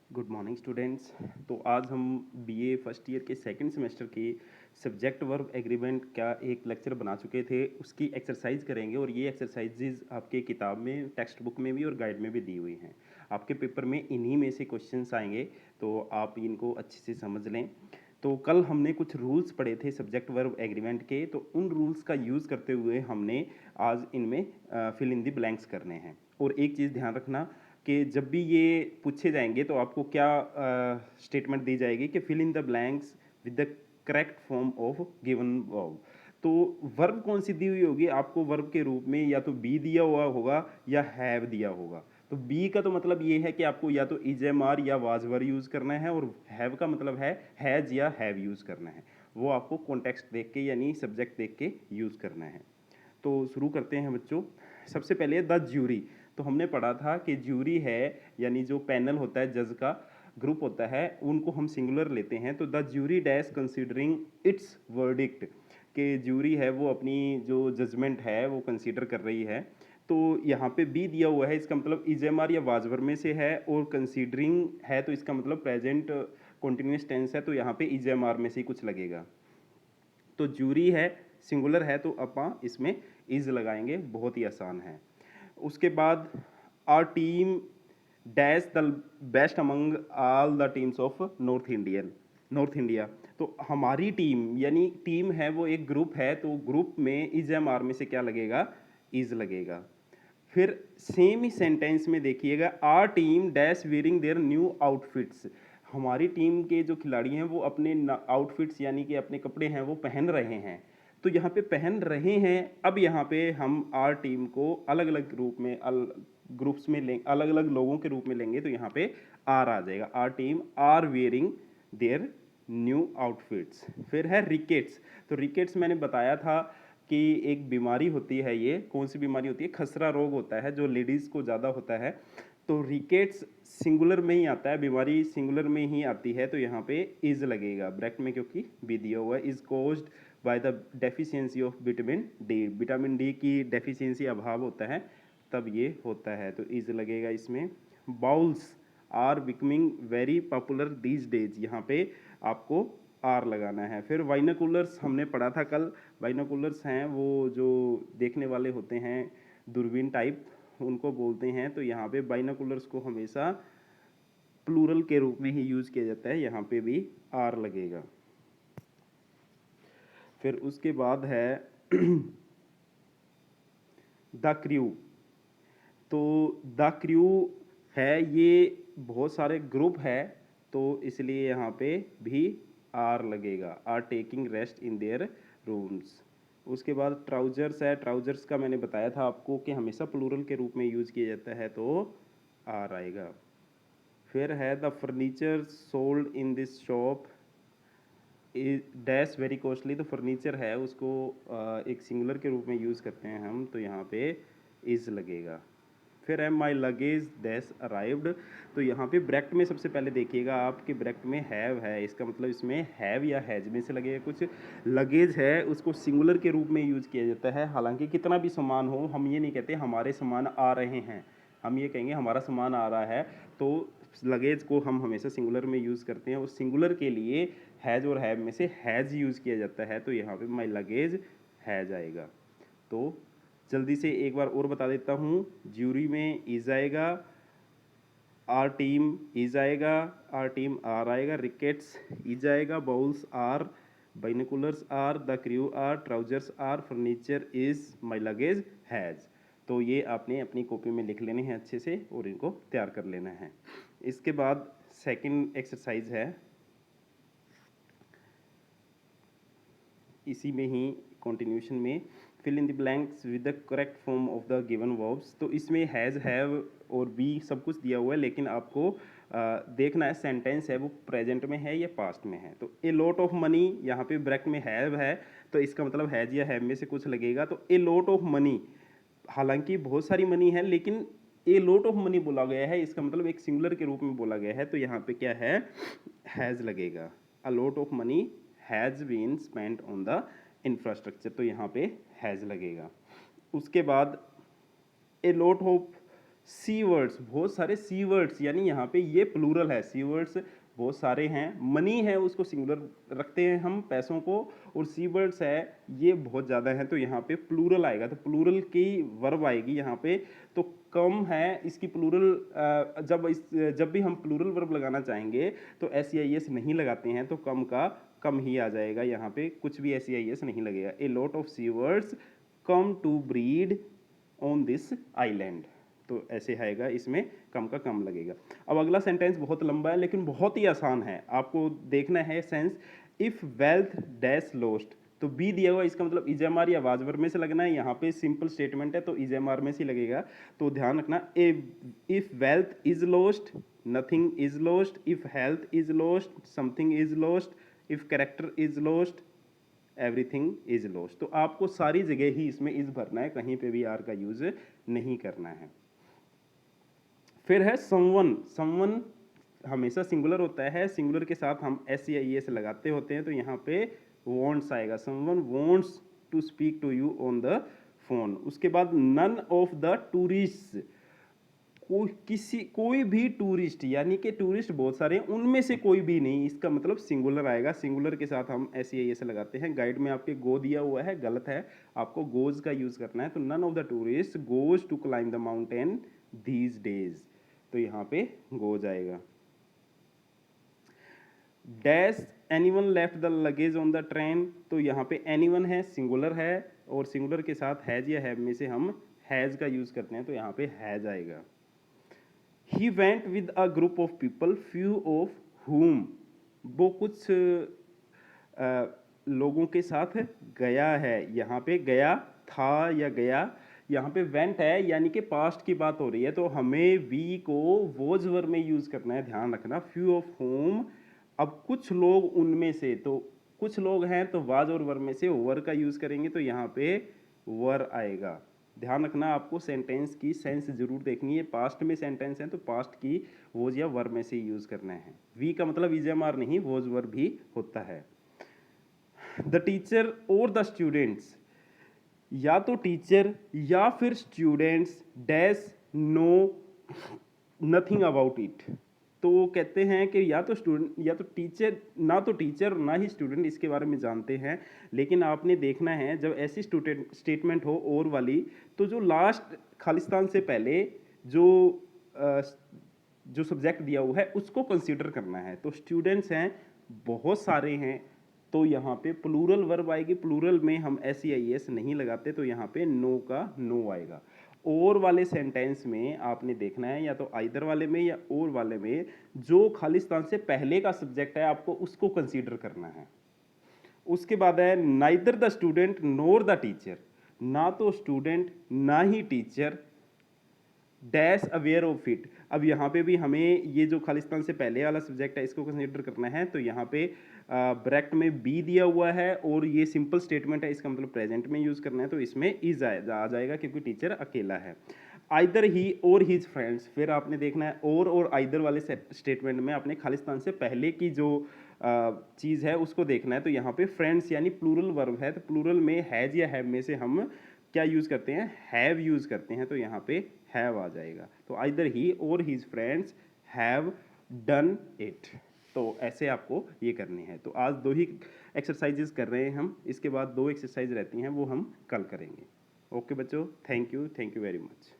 Good morning students. तो आज हम बीए फर्स्ट ईयर के सेकंड सेमेस्टर के सब्जेक्ट वर्ब एग्रीमेंट का एक लेक्चर बना चुके थे, उसकी एक्सरसाइज करेंगे। और ये एक्सरसाइजेज आपके किताब में, टेक्स्ट बुक में भी और गाइड में भी दी हुई हैं। आपके पेपर में इन्हीं में से क्वेश्चंस आएंगे, तो आप इनको अच्छे से समझ लें। तो कल हमने कुछ रूल्स पढ़े थे सब्जेक्ट वर्ब एग्रीमेंट के, तो उन रूल्स का यूज़ करते हुए हमने आज इनमें फिल इन द ब्लैंक्स करने हैं। और एक चीज़ ध्यान रखना कि जब भी ये पूछे जाएंगे तो आपको क्या स्टेटमेंट दी जाएगी कि fill in the blanks with the correct form of given verb. तो वर्ब कौन सी दी हुई होगी आपको? वर्ब के रूप में या तो बी दिया हुआ होगा या हैव दिया होगा। तो बी का तो मतलब ये है कि आपको या तो इज एम आर या वाज वर यूज़ करना है, और हैव का मतलब है हैज़ या हैव यूज़ करना है। वो आपको कॉन्टेक्स्ट देख के यानी सब्जेक्ट देख के यूज़ करना है। तो शुरू करते हैं बच्चों। सबसे पहले द ज्यूरी। तो हमने पढ़ा था कि ज्यूरी है यानी जो पैनल होता है, जज का ग्रुप होता है, उनको हम सिंगुलर लेते हैं। तो the jury dash considering it's verdict, कि ज्यूरी है वो अपनी जो जजमेंट है वो कंसीडर कर रही है। तो यहाँ पे बी दिया हुआ है, इसका मतलब इज एम आर या वाजवर में से है, और कंसीडरिंग है तो इसका मतलब प्रेजेंट कॉन्टिन्यूस टेंस है, तो यहाँ पे इज एम आर में से कुछ लगेगा। तो ज्यूरी है, सिंगुलर है, तो अपन इसमें इज लगाएंगे, बहुत ही आसान है। उसके बाद our team dash the best among all the teams of North India. तो हमारी टीम यानी टीम है वो एक ग्रुप है, तो ग्रुप में इज एम आर में से क्या लगेगा? इज लगेगा। फिर सेम ही सेंटेंस में देखिएगा, our team dash wearing their new outfits. हमारी टीम के जो खिलाड़ी हैं वो अपने आउटफिट्स यानी कि अपने कपड़े हैं वो पहन रहे हैं। तो यहाँ पे पहन रहे हैं, अब यहाँ पे हम आर टीम को अलग अलग रूप में ग्रुप्स में लें, अलग अलग लोगों के रूप में लेंगे, तो यहाँ पे आर आ जाएगा। Our team are wearing their new outfits. फिर है रिकेट्स। तो रिकेट्स मैंने बताया था कि एक बीमारी होती है। ये कौन सी बीमारी होती है? खसरा रोग होता है जो लेडीज़ को ज़्यादा होता है। तो रिकेट्स सिंगुलर में ही आता है, बीमारी सिंगुलर में ही आती है, तो यहाँ पे इज लगेगा ब्रैकेट में, क्योंकि बी दिया हुआ है। Is caused by the deficiency of vitamin D. Vitamin D की डेफिशिएंसी, अभाव होता है, तब ये होता है, तो इज लगेगा इसमें। Bowls are becoming very popular these days, यहाँ पे आपको आर लगाना है। फिर बाइनोकुलर्स हमने पढ़ा था कल। बाइनोकुलर्स हैं वो जो देखने वाले होते हैं, दूरबीन टाइप, उनको बोलते हैं। तो यहाँ पे बाइनोकुलर्स को हमेशा प्लूरल के रूप में ही यूज़ किया जाता है, यहाँ पे भी आर लगेगा। फिर उसके बाद है द क्रू। तो द क्रू है, ये बहुत सारे ग्रुप है, तो इसलिए यहाँ पे भी आर लगेगा। Are taking rest in their rooms. उसके बाद ट्राउजर्स है। ट्राउजर्स का मैंने बताया था आपको कि हमेशा प्लूरल के रूप में यूज़ किया जाता है, तो आर आएगा। फिर है the furniture sold in this shop dash very costly. तो फर्नीचर है उसको एक सिंगुलर के रूप में यूज़ करते हैं हम, तो यहाँ पे इज लगेगा। फिर है माई लगेज डैश अराइव्ड। तो यहाँ पे ब्रैकेट में सबसे पहले देखिएगा आप कि ब्रैकेट में हैव है, इसका मतलब इसमें हैव या हैज में से लगेगा कुछ। लगेज है उसको सिंगुलर के रूप में यूज़ किया जाता है, हालांकि कितना भी सामान हो, हम ये नहीं कहते हमारे सामान आ रहे हैं, हम ये कहेंगे हमारा सामान आ रहा है। तो लगेज को हम हमेशा सिंगुलर में यूज़ करते हैं, और सिंगुलर के लिए हैज़ और हैव में से हैज़ यूज़ किया जाता है, तो यहाँ पे माई लगेज हैज़ आएगा। तो जल्दी से एक बार और बता देता हूँ, ज्यूरी में इज आएगा, आर टीम इज आएगा, आर टीम आर आएगा, रिकेट्स इज आएगा, bowls are, binoculars are, the crew are, trousers are, furniture is, my luggage has. तो ये आपने अपनी कॉपी में लिख लेने हैं अच्छे से और इनको तैयार कर लेना है। इसके बाद सेकंड एक्सरसाइज है, इसी में ही कंटिन्यूशन में, fill in the blanks with the correct form of the given verbs. तो इसमें हैज़ हैव और बी सब कुछ दिया हुआ है, लेकिन आपको देखना है सेंटेंस है वो प्रेजेंट में है या पास्ट में है। तो ए लॉट ऑफ मनी, यहाँ पे ब्रैकेट में हैव है, तो इसका मतलब हैज़ या हैव में से कुछ लगेगा। तो ए लॉट ऑफ मनी, हालांकि बहुत सारी मनी है, लेकिन ए लॉट ऑफ मनी बोला गया है, इसका मतलब एक सिंगुलर के रूप में बोला गया है, तो यहाँ पे क्या है? हैज़ लगेगा। A lot of money has been spent on the infrastructure, तो यहाँ पे हैज़ लगेगा। उसके बाद a lot of sea birds, बहुत सारे सी वर्ड्स, यानी यहाँ पे ये प्लूरल है, सी वर्ड्स बहुत सारे हैं। मनी है उसको सिंगुलर रखते हैं हम पैसों को, और सी वर्ड्स है ये बहुत ज़्यादा है, तो यहाँ पे प्लूरल आएगा, तो प्लूरल की वर्ब आएगी यहाँ पे। तो कम है इसकी प्लूरल, जब भी हम प्लूरल वर्ब लगाना चाहेंगे तो एस नहीं लगाते हैं, तो कम का कम ही आ जाएगा, यहाँ पे कुछ भी एस नहीं लगेगा। A lot of sea birds come to breed on this island, तो ऐसे आएगा, इसमें कम का कम लगेगा। अब अगला सेंटेंस बहुत लंबा है लेकिन बहुत ही आसान है, आपको देखना है sense. If wealth dash lost, तो बी दिया हुआ, इसका मतलब इजेमार या वाजवर में से लगना है, यहाँ पे सिंपल स्टेटमेंट है तो इजेमार में से लगेगा, तो ध्यान रखना। If wealth is lost, nothing is lost, if health is lost, something is lost, if character is lost, everything is lost. तो आपको सारी जगह ही इसमें इज भरना है, कहीं पे भी आर का यूज नहीं करना है। फिर है समवन, समवन हमेशा सिंगुलर होता है, सिंगुलर के साथ हम एस या एस लगाते होते हैं, तो यहाँ पे वॉन्ट्स आएगा, someone wants to speak to you on the phone. उसके बाद नन ऑफ द टूरिस्ट, कोई भी टूरिस्ट, यानी कि टूरिस्ट बहुत सारे हैं, उनमें से कोई भी नहीं, इसका मतलब सिंगुलर आएगा, सिंगुलर के साथ हम एस या एस लगाते हैं। गाइड में आपके गो दिया हुआ है, गलत है, आपको गोज का यूज करना है, तो none of the tourist goes to climb the mountain these days, तो यहाँ पे गो जाएगा। Dash anyone left the luggage on the train, तो यहाँ पे एनीवन है, सिंगुलर है, और सिंगुलर के साथ हैज या हैव में से हम हैज का यूज करते हैं, तो यहाँ पे हैज आएगा। He went with a group of people few of whom, वो कुछ लोगों के साथ गया है, यहाँ पे गया था या गया, यहाँ पे वेंट है यानी कि पास्ट की बात हो रही है, तो हमें वी को वोज वर्ब में यूज करना है, ध्यान रखना। फ्यू ऑफ होम, अब कुछ लोग उनमें से, तो कुछ लोग हैं तो वाज और वर में से वर का यूज करेंगे, तो यहाँ पे वर आएगा। ध्यान रखना, आपको सेंटेंस की सेंस जरूर देखनी है, पास्ट में सेंटेंस है तो पास्ट की वोज या वर में से यूज करना है। वी का मतलब इजेमार नहीं, वोज वर भी होता है। द टीचर और द स्टूडेंट्स, या तो टीचर या फिर students dash know nothing about it, तो वो कहते हैं कि या तो स्टूडेंट या तो टीचर, ना तो टीचर ना ही स्टूडेंट इसके बारे में जानते हैं, लेकिन आपने देखना है जब ऐसी स्टेटमेंट हो और वाली, तो जो लास्ट खालिस्तान से पहले जो जो सब्जेक्ट दिया हुआ है उसको कंसीडर करना है। तो स्टूडेंट्स हैं, बहुत सारे हैं, तो यहाँ पे प्लूरल वर्ब आएगी, प्लूरल में हम एस या एस नहीं लगाते, तो यहाँ पे नो का नो आएगा। और वाले सेंटेंस में आपने देखना है या तो आइदर वाले में या और वाले में जो खालिस्तान से पहले का सब्जेक्ट है आपको उसको कंसीडर करना है। उसके बाद है neither the student nor the teacher, ना तो स्टूडेंट ना ही teacher dash aware of it. अब यहाँ पे भी हमें ये जो खालिस्तान से पहले वाला सब्जेक्ट है इसको कंसीडर करना है, तो यहाँ पे ब्रैकेट में बी दिया हुआ है और ये सिंपल स्टेटमेंट है, इसका मतलब प्रेजेंट में यूज करना है, तो इसमें इज आ जाएगा क्योंकि टीचर अकेला है। आइदर ही और हिज फ्रेंड्स, फिर आपने देखना है और आइदर वाले स्टेटमेंट में आपने खालिस्तान से पहले की जो चीज़ है उसको देखना है, तो यहाँ पे फ्रेंड्स यानी प्लूरल वर्ब है, तो प्लूरल में हैज या हैव में से हम क्या यूज करते हैं, हैव यूज करते हैं, तो यहाँ पे हैव आ जाएगा। तो आइदर ही और his friends have done it, तो ऐसे आपको ये करनी है। तो आज 2 ही एक्सरसाइजेस कर रहे हैं हम, इसके बाद 2 एक्सरसाइज रहती हैं वो हम कल करेंगे। ओके बच्चों, थैंक यू वेरी मच।